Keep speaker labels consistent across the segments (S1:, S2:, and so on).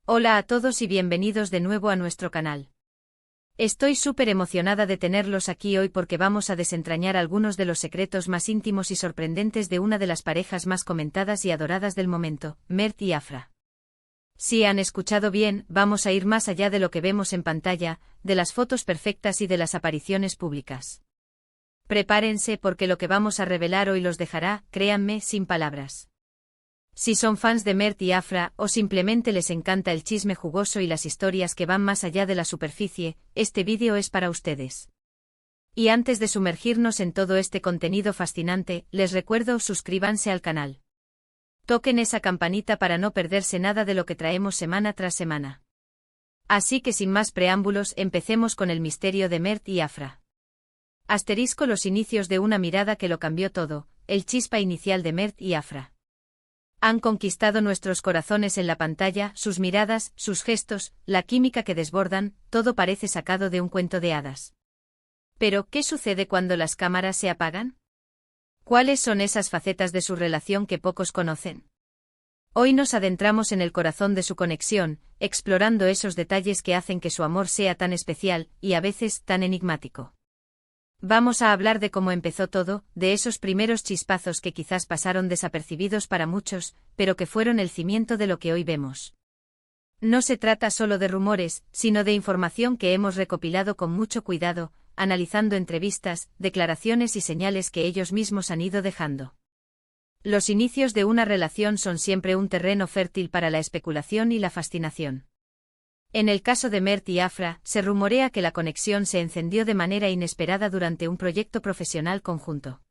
S1: Hola a todos y bienvenidos de nuevo a nuestro canal. Estoy súper emocionada de tenerlos aquí hoy porque vamos a desentrañar algunos de los secretos más íntimos y sorprendentes de una de las parejas más comentadas y adoradas del momento, Mert y Afra. Si han escuchado bien, vamos a ir más allá de lo que vemos en pantalla, de las fotos perfectas y de las apariciones públicas. Prepárense porque lo que vamos a revelar hoy los dejará, créanme, sin palabras. Si son fans de Mert y Afra, o simplemente les encanta el chisme jugoso y las historias que van más allá de la superficie, este vídeo es para ustedes. Y antes de sumergirnos en todo este contenido fascinante, les recuerdo suscríbanse al canal. Toquen esa campanita para no perderse nada de lo que traemos semana tras semana. Así que sin más preámbulos, empecemos con el misterio de Mert y Afra. Asterisco los inicios de una mirada que lo cambió todo, el chispa inicial de Mert y Afra. Han conquistado nuestros corazones en la pantalla, sus miradas, sus gestos, la química que desbordan, todo parece sacado de un cuento de hadas. Pero, ¿qué sucede cuando las cámaras se apagan? ¿Cuáles son esas facetas de su relación que pocos conocen? Hoy nos adentramos en el corazón de su conexión, explorando esos detalles que hacen que su amor sea tan especial, y a veces tan enigmático. Vamos a hablar de cómo empezó todo, de esos primeros chispazos que quizás pasaron desapercibidos para muchos, pero que fueron el cimiento de lo que hoy vemos. No se trata solo de rumores, sino de información que hemos recopilado con mucho cuidado, analizando entrevistas, declaraciones y señales que ellos mismos han ido dejando. Los inicios de una relación son siempre un terreno fértil para la especulación y la fascinación. En el caso de Mert y Afra, se rumorea que la conexión se encendió de manera inesperada durante un proyecto profesional conjunto.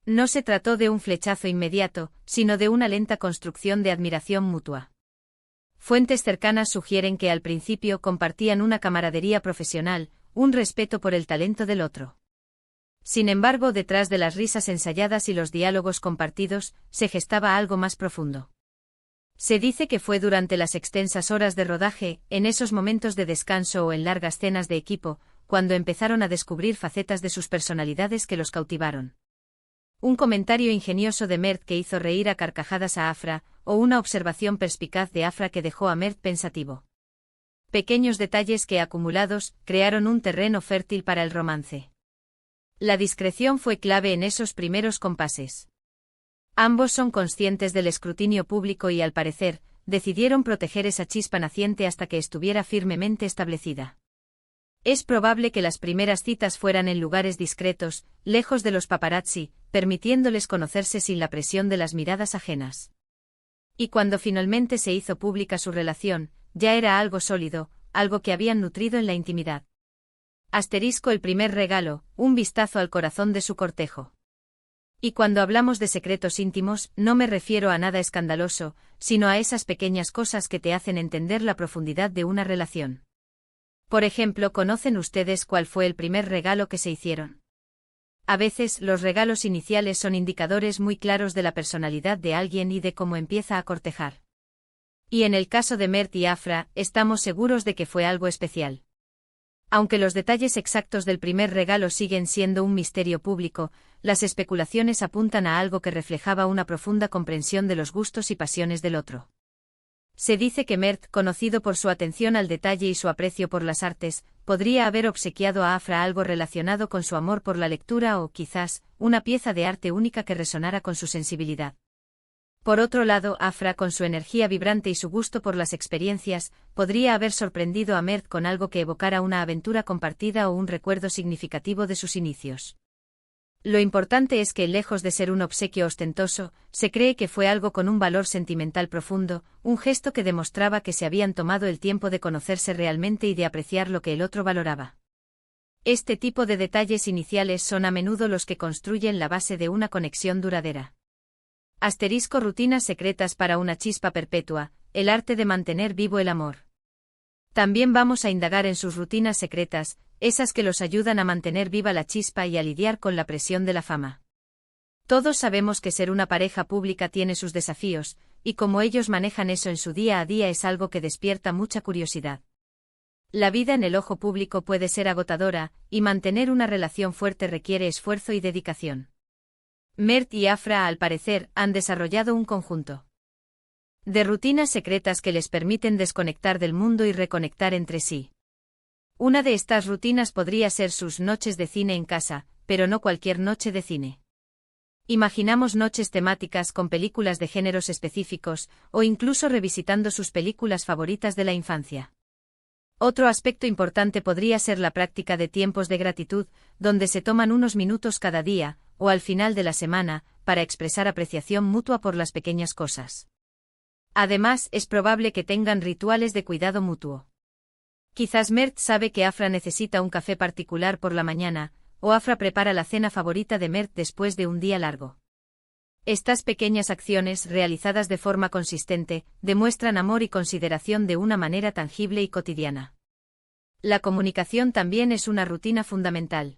S1: No se trató de un flechazo inmediato, sino de una lenta construcción de admiración mutua. Fuentes cercanas sugieren que al principio compartían una camaradería profesional, un respeto por el talento del otro. Sin embargo, detrás de las risas ensayadas y los diálogos compartidos, se gestaba algo más profundo. Se dice que fue durante las extensas horas de rodaje, en esos momentos de descanso o en largas cenas de equipo, cuando empezaron a descubrir facetas de sus personalidades que los cautivaron. Un comentario ingenioso de Mert que hizo reír a carcajadas a Afra, o una observación perspicaz de Afra que dejó a Mert pensativo. Pequeños detalles que acumulados, crearon un terreno fértil para el romance. La discreción fue clave en esos primeros compases. Ambos son conscientes del escrutinio público y al parecer, decidieron proteger esa chispa naciente hasta que estuviera firmemente establecida. Es probable que las primeras citas fueran en lugares discretos, lejos de los paparazzi, permitiéndoles conocerse sin la presión de las miradas ajenas. Y cuando finalmente se hizo pública su relación, ya era algo sólido, algo que habían nutrido en la intimidad. Asterisco el primer regalo, un vistazo al corazón de su cortejo. Y cuando hablamos de secretos íntimos, no me refiero a nada escandaloso, sino a esas pequeñas cosas que te hacen entender la profundidad de una relación. Por ejemplo, ¿conocen ustedes cuál fue el primer regalo que se hicieron? A veces, los regalos iniciales son indicadores muy claros de la personalidad de alguien y de cómo empieza a cortejar. Y en el caso de Mert y Afra, estamos seguros de que fue algo especial. Aunque los detalles exactos del primer regalo siguen siendo un misterio público, las especulaciones apuntan a algo que reflejaba una profunda comprensión de los gustos y pasiones del otro. Se dice que Mert, conocido por su atención al detalle y su aprecio por las artes, podría haber obsequiado a Afra algo relacionado con su amor por la lectura o, quizás, una pieza de arte única que resonara con su sensibilidad. Por otro lado, Afra, con su energía vibrante y su gusto por las experiencias, podría haber sorprendido a Mert con algo que evocara una aventura compartida o un recuerdo significativo de sus inicios. Lo importante es que, lejos de ser un obsequio ostentoso, se cree que fue algo con un valor sentimental profundo, un gesto que demostraba que se habían tomado el tiempo de conocerse realmente y de apreciar lo que el otro valoraba. Este tipo de detalles iniciales son a menudo los que construyen la base de una conexión duradera. Asterisco rutinas secretas para una chispa perpetua, el arte de mantener vivo el amor. También vamos a indagar en sus rutinas secretas, esas que los ayudan a mantener viva la chispa y a lidiar con la presión de la fama. Todos sabemos que ser una pareja pública tiene sus desafíos, y cómo ellos manejan eso en su día a día es algo que despierta mucha curiosidad. La vida en el ojo público puede ser agotadora, y mantener una relación fuerte requiere esfuerzo y dedicación. Mert y Afra, al parecer, han desarrollado un conjunto. De rutinas secretas que les permiten desconectar del mundo y reconectar entre sí. Una de estas rutinas podría ser sus noches de cine en casa, pero no cualquier noche de cine. Imaginamos noches temáticas con películas de géneros específicos, o incluso revisitando sus películas favoritas de la infancia. Otro aspecto importante podría ser la práctica de tiempos de gratitud, donde se toman unos minutos cada día, o al final de la semana, para expresar apreciación mutua por las pequeñas cosas. Además, es probable que tengan rituales de cuidado mutuo. Quizás Mert sabe que Afra necesita un café particular por la mañana, o Afra prepara la cena favorita de Mert después de un día largo. Estas pequeñas acciones, realizadas de forma consistente, demuestran amor y consideración de una manera tangible y cotidiana. La comunicación también es una rutina fundamental.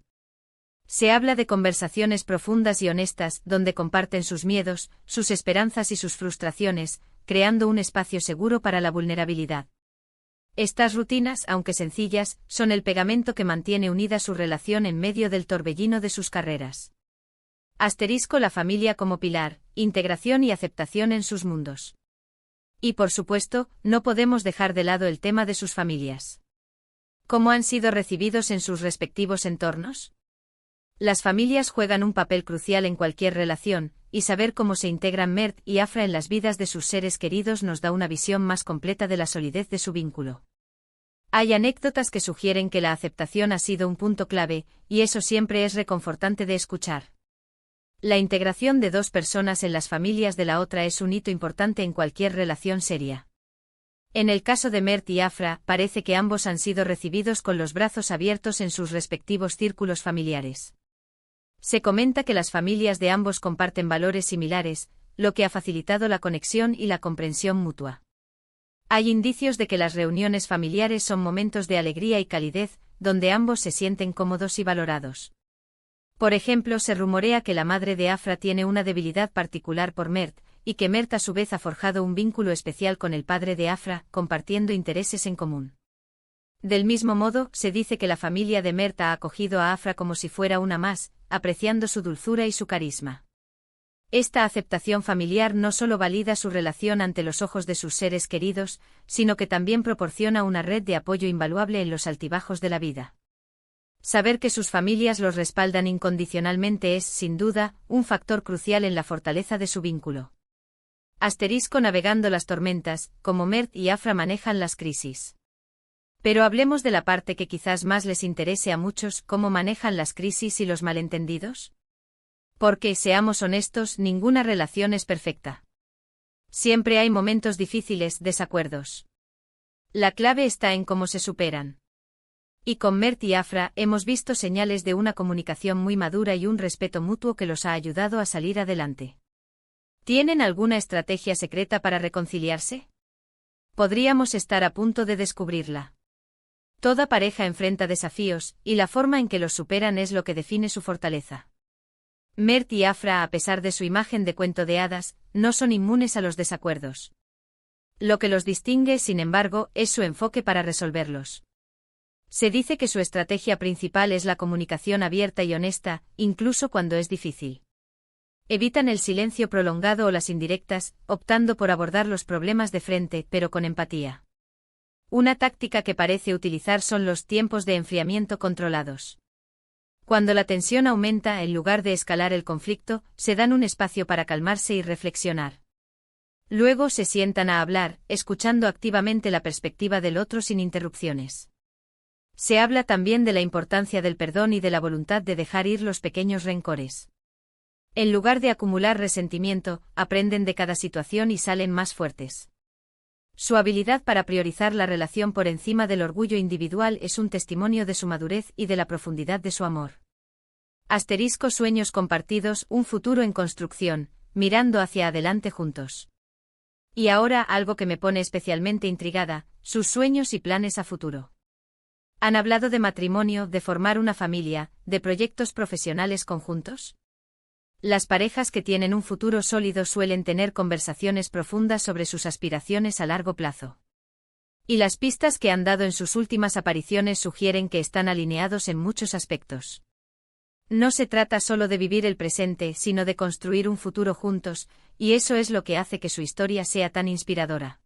S1: Se habla de conversaciones profundas y honestas, donde comparten sus miedos, sus esperanzas y sus frustraciones, creando un espacio seguro para la vulnerabilidad. Estas rutinas, aunque sencillas, son el pegamento que mantiene unida su relación en medio del torbellino de sus carreras. La familia como pilar, integración y aceptación en sus mundos. Y por supuesto, no podemos dejar de lado el tema de sus familias. ¿Cómo han sido recibidos en sus respectivos entornos? Las familias juegan un papel crucial en cualquier relación, y saber cómo se integran Mert y Afra en las vidas de sus seres queridos nos da una visión más completa de la solidez de su vínculo. Hay anécdotas que sugieren que la aceptación ha sido un punto clave, y eso siempre es reconfortante de escuchar. La integración de dos personas en las familias de la otra es un hito importante en cualquier relación seria. En el caso de Mert y Afra, parece que ambos han sido recibidos con los brazos abiertos en sus respectivos círculos familiares. Se comenta que las familias de ambos comparten valores similares, lo que ha facilitado la conexión y la comprensión mutua. Hay indicios de que las reuniones familiares son momentos de alegría y calidez, donde ambos se sienten cómodos y valorados. Por ejemplo, se rumorea que la madre de Afra tiene una debilidad particular por Mert, y que Mert a su vez ha forjado un vínculo especial con el padre de Afra, compartiendo intereses en común. Del mismo modo, se dice que la familia de Mert ha acogido a Afra como si fuera una más, apreciando su dulzura y su carisma. Esta aceptación familiar no solo valida su relación ante los ojos de sus seres queridos, sino que también proporciona una red de apoyo invaluable en los altibajos de la vida. Saber que sus familias los respaldan incondicionalmente es, sin duda, un factor crucial en la fortaleza de su vínculo. Navegando las tormentas, como Mert y Afra manejan las crisis. Pero hablemos de la parte que quizás más les interese a muchos, cómo manejan las crisis y los malentendidos. Porque, seamos honestos, ninguna relación es perfecta. Siempre hay momentos difíciles, desacuerdos. La clave está en cómo se superan. Y con Mert y Afra hemos visto señales de una comunicación muy madura y un respeto mutuo que los ha ayudado a salir adelante. ¿Tienen alguna estrategia secreta para reconciliarse? Podríamos estar a punto de descubrirla. Toda pareja enfrenta desafíos, y la forma en que los superan es lo que define su fortaleza. Mert y Afra, a pesar de su imagen de cuento de hadas, no son inmunes a los desacuerdos. Lo que los distingue, sin embargo, es su enfoque para resolverlos. Se dice que su estrategia principal es la comunicación abierta y honesta, incluso cuando es difícil. Evitan el silencio prolongado o las indirectas, optando por abordar los problemas de frente, pero con empatía. Una táctica que parece utilizar son los tiempos de enfriamiento controlados. Cuando la tensión aumenta, en lugar de escalar el conflicto, se dan un espacio para calmarse y reflexionar. Luego se sientan a hablar, escuchando activamente la perspectiva del otro sin interrupciones. Se habla también de la importancia del perdón y de la voluntad de dejar ir los pequeños rencores. En lugar de acumular resentimiento, aprenden de cada situación y salen más fuertes. Su habilidad para priorizar la relación por encima del orgullo individual es un testimonio de su madurez y de la profundidad de su amor. Sueños compartidos, un futuro en construcción, mirando hacia adelante juntos. Y ahora algo que me pone especialmente intrigada, sus sueños y planes a futuro. ¿Han hablado de matrimonio, de formar una familia, de proyectos profesionales conjuntos? Las parejas que tienen un futuro sólido suelen tener conversaciones profundas sobre sus aspiraciones a largo plazo. Y las pistas que han dado en sus últimas apariciones sugieren que están alineados en muchos aspectos. No se trata solo de vivir el presente, sino de construir un futuro juntos, Y eso es lo que hace que su historia sea tan inspiradora.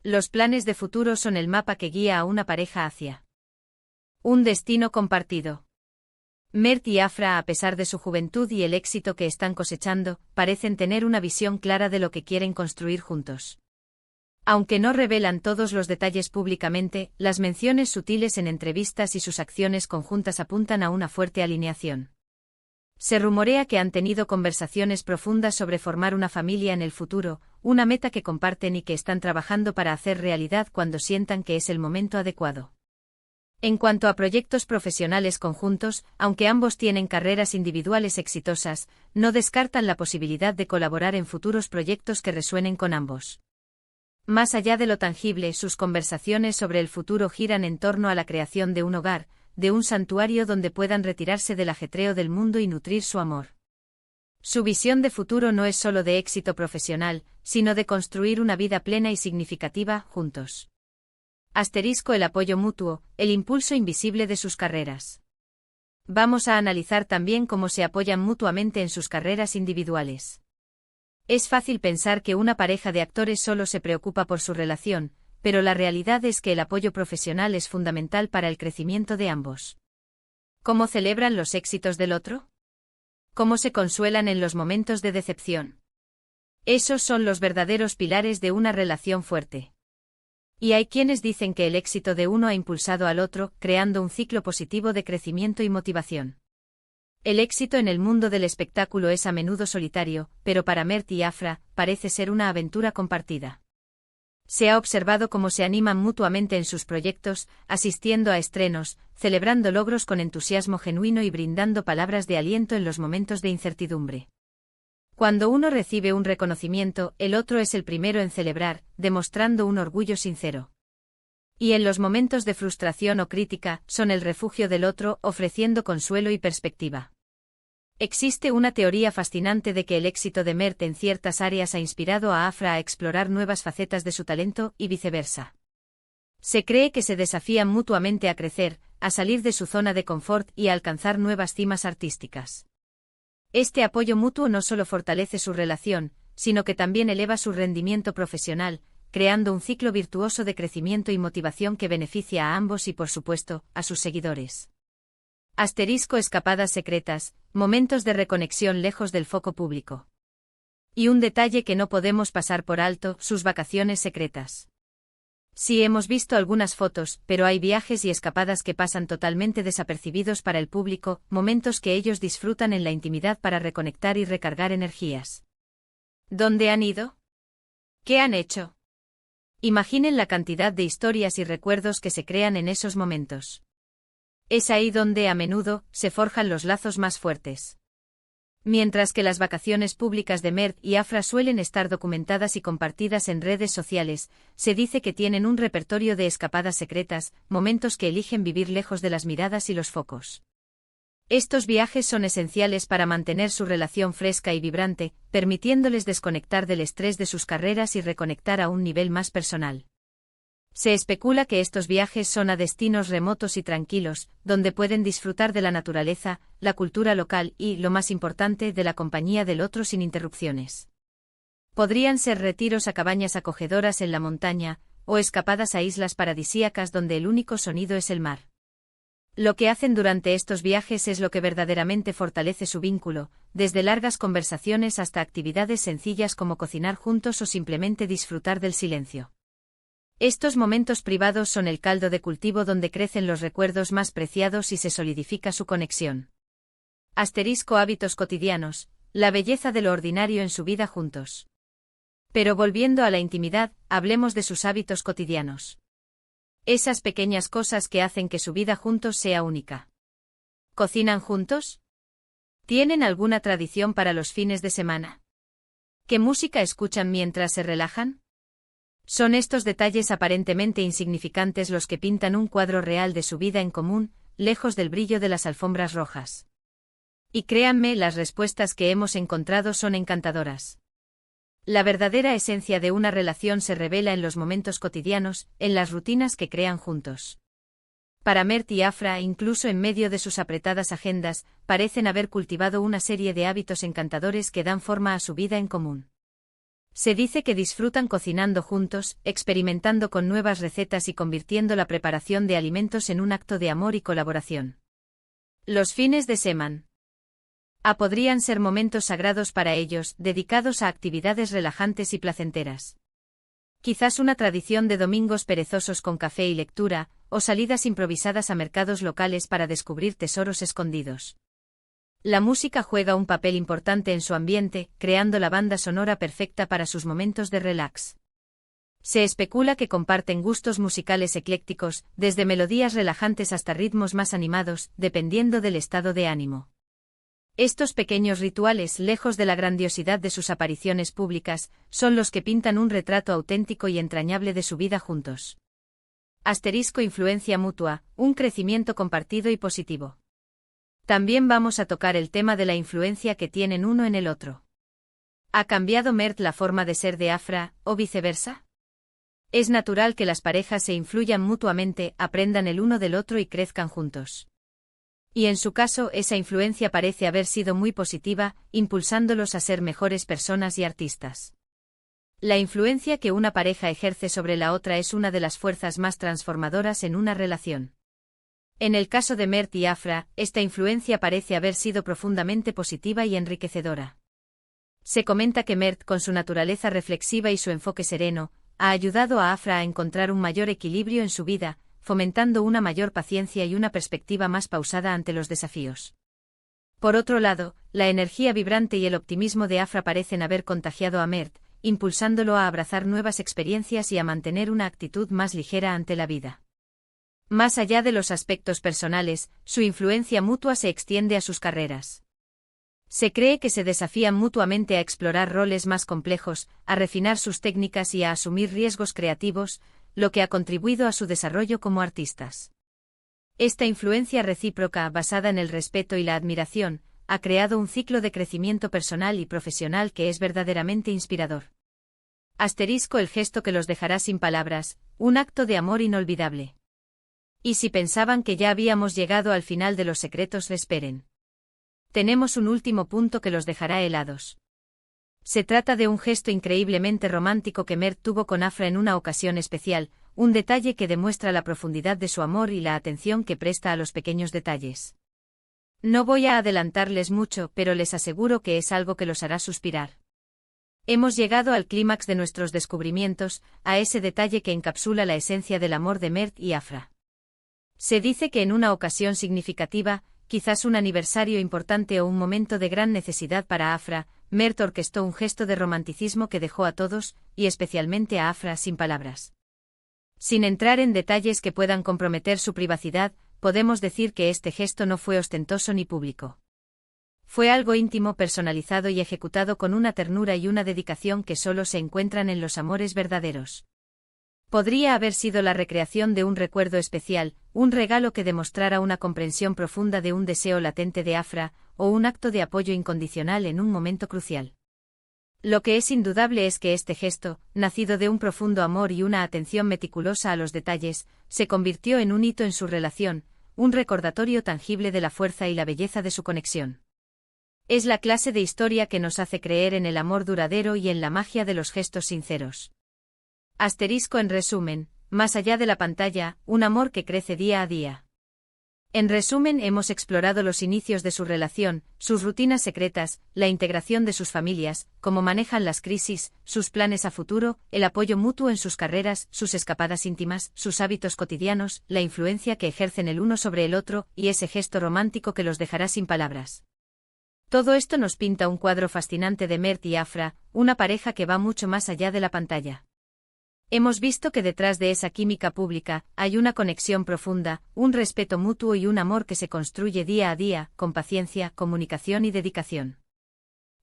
S1: Los planes de futuro son el mapa que guía a una pareja hacia un destino compartido. Mert y Afra, a pesar de su juventud y el éxito que están cosechando, parecen tener una visión clara de lo que quieren construir juntos. Aunque no revelan todos los detalles públicamente, las menciones sutiles en entrevistas y sus acciones conjuntas apuntan a una fuerte alineación. Se rumorea que han tenido conversaciones profundas sobre formar una familia en el futuro, una meta que comparten y que están trabajando para hacer realidad cuando sientan que es el momento adecuado. En cuanto a proyectos profesionales conjuntos, aunque ambos tienen carreras individuales exitosas, no descartan la posibilidad de colaborar en futuros proyectos que resuenen con ambos. Más allá de lo tangible, sus conversaciones sobre el futuro giran en torno a la creación de un hogar, de un santuario donde puedan retirarse del ajetreo del mundo y nutrir su amor. Su visión de futuro no es solo de éxito profesional, sino de construir una vida plena y significativa juntos. El apoyo mutuo, el impulso invisible de sus carreras. Vamos a analizar también cómo se apoyan mutuamente en sus carreras individuales. Es fácil pensar que una pareja de actores solo se preocupa por su relación, pero la realidad es que el apoyo profesional es fundamental para el crecimiento de ambos. ¿Cómo celebran los éxitos del otro? ¿Cómo se consuelan en los momentos de decepción? Esos son los verdaderos pilares de una relación fuerte. Y hay quienes dicen que el éxito de uno ha impulsado al otro, creando un ciclo positivo de crecimiento y motivación. El éxito en el mundo del espectáculo es a menudo solitario, pero para Mert y Afra, parece ser una aventura compartida. Se ha observado cómo se animan mutuamente en sus proyectos, asistiendo a estrenos, celebrando logros con entusiasmo genuino y brindando palabras de aliento en los momentos de incertidumbre. Cuando uno recibe un reconocimiento, el otro es el primero en celebrar, demostrando un orgullo sincero. Y en los momentos de frustración o crítica, son el refugio del otro, ofreciendo consuelo y perspectiva. Existe una teoría fascinante de que el éxito de Mert en ciertas áreas ha inspirado a Afra a explorar nuevas facetas de su talento, y viceversa. Se cree que se desafían mutuamente a crecer, a salir de su zona de confort y a alcanzar nuevas cimas artísticas. Este apoyo mutuo no solo fortalece su relación, sino que también eleva su rendimiento profesional, creando un ciclo virtuoso de crecimiento y motivación que beneficia a ambos y, por supuesto, a sus seguidores. Escapadas secretas, momentos de reconexión lejos del foco público. Y un detalle que no podemos pasar por alto, sus vacaciones secretas. Sí, hemos visto algunas fotos, pero hay viajes y escapadas que pasan totalmente desapercibidos para el público, momentos que ellos disfrutan en la intimidad para reconectar y recargar energías. ¿Dónde han ido? ¿Qué han hecho? Imaginen la cantidad de historias y recuerdos que se crean en esos momentos. Es ahí donde, a menudo, se forjan los lazos más fuertes. Mientras que las vacaciones públicas de Mert y Afra suelen estar documentadas y compartidas en redes sociales, se dice que tienen un repertorio de escapadas secretas, momentos que eligen vivir lejos de las miradas y los focos. Estos viajes son esenciales para mantener su relación fresca y vibrante, permitiéndoles desconectar del estrés de sus carreras y reconectar a un nivel más personal. Se especula que estos viajes son a destinos remotos y tranquilos, donde pueden disfrutar de la naturaleza, la cultura local y, lo más importante, de la compañía del otro sin interrupciones. Podrían ser retiros a cabañas acogedoras en la montaña, o escapadas a islas paradisíacas donde el único sonido es el mar. Lo que hacen durante estos viajes es lo que verdaderamente fortalece su vínculo, desde largas conversaciones hasta actividades sencillas como cocinar juntos o simplemente disfrutar del silencio. Estos momentos privados son el caldo de cultivo donde crecen los recuerdos más preciados y se solidifica su conexión. Hábitos cotidianos, la belleza de lo ordinario en su vida juntos. Pero volviendo a la intimidad, hablemos de sus hábitos cotidianos. Esas pequeñas cosas que hacen que su vida juntos sea única. ¿Cocinan juntos? ¿Tienen alguna tradición para los fines de semana? ¿Qué música escuchan mientras se relajan? Son estos detalles aparentemente insignificantes los que pintan un cuadro real de su vida en común, lejos del brillo de las alfombras rojas. Y créanme, las respuestas que hemos encontrado son encantadoras. La verdadera esencia de una relación se revela en los momentos cotidianos, en las rutinas que crean juntos. Para Mert y Afra, incluso en medio de sus apretadas agendas, parecen haber cultivado una serie de hábitos encantadores que dan forma a su vida en común. Se dice que disfrutan cocinando juntos, experimentando con nuevas recetas y convirtiendo la preparación de alimentos en un acto de amor y colaboración. Los fines de semana podrían ser momentos sagrados para ellos, dedicados a actividades relajantes y placenteras. Quizás una tradición de domingos perezosos con café y lectura, o salidas improvisadas a mercados locales para descubrir tesoros escondidos. La música juega un papel importante en su ambiente, creando la banda sonora perfecta para sus momentos de relax. Se especula que comparten gustos musicales eclécticos, desde melodías relajantes hasta ritmos más animados, dependiendo del estado de ánimo. Estos pequeños rituales, lejos de la grandiosidad de sus apariciones públicas, son los que pintan un retrato auténtico y entrañable de su vida juntos. Asterisco influencia mutua, un crecimiento compartido y positivo. También vamos a tocar el tema de la influencia que tienen uno en el otro. ¿Ha cambiado Mert la forma de ser de Afra, o viceversa? Es natural que las parejas se influyan mutuamente, aprendan el uno del otro y crezcan juntos. Y en su caso, esa influencia parece haber sido muy positiva, impulsándolos a ser mejores personas y artistas. La influencia que una pareja ejerce sobre la otra es una de las fuerzas más transformadoras en una relación. En el caso de Mert y Afra, esta influencia parece haber sido profundamente positiva y enriquecedora. Se comenta que Mert, con su naturaleza reflexiva y su enfoque sereno, ha ayudado a Afra a encontrar un mayor equilibrio en su vida, fomentando una mayor paciencia y una perspectiva más pausada ante los desafíos. Por otro lado, la energía vibrante y el optimismo de Afra parecen haber contagiado a Mert, impulsándolo a abrazar nuevas experiencias y a mantener una actitud más ligera ante la vida. Más allá de los aspectos personales, su influencia mutua se extiende a sus carreras. Se cree que se desafían mutuamente a explorar roles más complejos, a refinar sus técnicas y a asumir riesgos creativos, lo que ha contribuido a su desarrollo como artistas. Esta influencia recíproca, basada en el respeto y la admiración, ha creado un ciclo de crecimiento personal y profesional que es verdaderamente inspirador. Asterisco el gesto que los dejará sin palabras, un acto de amor inolvidable. Y si pensaban que ya habíamos llegado al final de los secretos, esperen. Tenemos un último punto que los dejará helados. Se trata de un gesto increíblemente romántico que Mert tuvo con Afra en una ocasión especial, un detalle que demuestra la profundidad de su amor y la atención que presta a los pequeños detalles. No voy a adelantarles mucho, pero les aseguro que es algo que los hará suspirar. Hemos llegado al clímax de nuestros descubrimientos, a ese detalle que encapsula la esencia del amor de Mert y Afra. Se dice que en una ocasión significativa, quizás un aniversario importante o un momento de gran necesidad para Afra, Mert orquestó un gesto de romanticismo que dejó a todos, y especialmente a Afra, sin palabras. Sin entrar en detalles que puedan comprometer su privacidad, podemos decir que este gesto no fue ostentoso ni público. Fue algo íntimo, personalizado y ejecutado con una ternura y una dedicación que solo se encuentran en los amores verdaderos. Podría haber sido la recreación de un recuerdo especial, un regalo que demostrara una comprensión profunda de un deseo latente de Afra, o un acto de apoyo incondicional en un momento crucial. Lo que es indudable es que este gesto, nacido de un profundo amor y una atención meticulosa a los detalles, se convirtió en un hito en su relación, un recordatorio tangible de la fuerza y la belleza de su conexión. Es la clase de historia que nos hace creer en el amor duradero y en la magia de los gestos sinceros. Asterisco en resumen, más allá de la pantalla, un amor que crece día a día. En resumen, hemos explorado los inicios de su relación, sus rutinas secretas, la integración de sus familias, cómo manejan las crisis, sus planes a futuro, el apoyo mutuo en sus carreras, sus escapadas íntimas, sus hábitos cotidianos, la influencia que ejercen el uno sobre el otro, y ese gesto romántico que los dejará sin palabras. Todo esto nos pinta un cuadro fascinante de Mert y Afra, una pareja que va mucho más allá de la pantalla. Hemos visto que detrás de esa química pública hay una conexión profunda, un respeto mutuo y un amor que se construye día a día, con paciencia, comunicación y dedicación.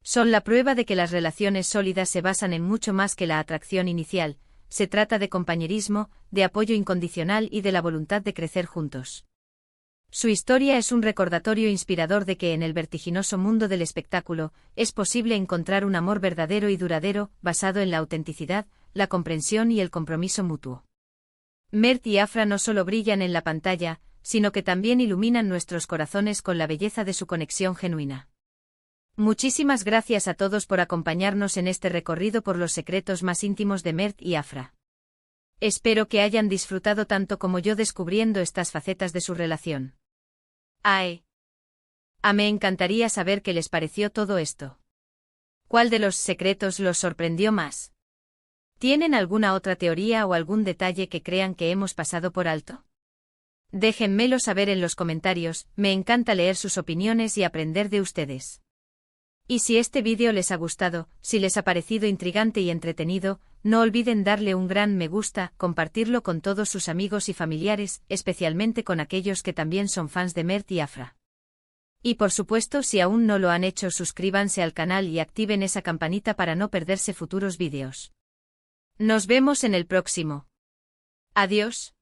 S1: Son la prueba de que las relaciones sólidas se basan en mucho más que la atracción inicial, se trata de compañerismo, de apoyo incondicional y de la voluntad de crecer juntos. Su historia es un recordatorio inspirador de que en el vertiginoso mundo del espectáculo es posible encontrar un amor verdadero y duradero, basado en la autenticidad, la comprensión y el compromiso mutuo. Mert y Afra no solo brillan en la pantalla, sino que también iluminan nuestros corazones con la belleza de su conexión genuina. Muchísimas gracias a todos por acompañarnos en este recorrido por los secretos más íntimos de Mert y Afra. Espero que hayan disfrutado tanto como yo descubriendo estas facetas de su relación. Me encantaría saber qué les pareció todo esto. ¿Cuál de los secretos los sorprendió más? ¿Tienen alguna otra teoría o algún detalle que crean que hemos pasado por alto? Déjenmelo saber en los comentarios, me encanta leer sus opiniones y aprender de ustedes. Y si este vídeo les ha gustado, si les ha parecido intrigante y entretenido, no olviden darle un gran me gusta, compartirlo con todos sus amigos y familiares, especialmente con aquellos que también son fans de Mert y Afra. Y por supuesto, si aún no lo han hecho, suscríbanse al canal y activen esa campanita para no perderse futuros vídeos. Nos vemos en el próximo. Adiós.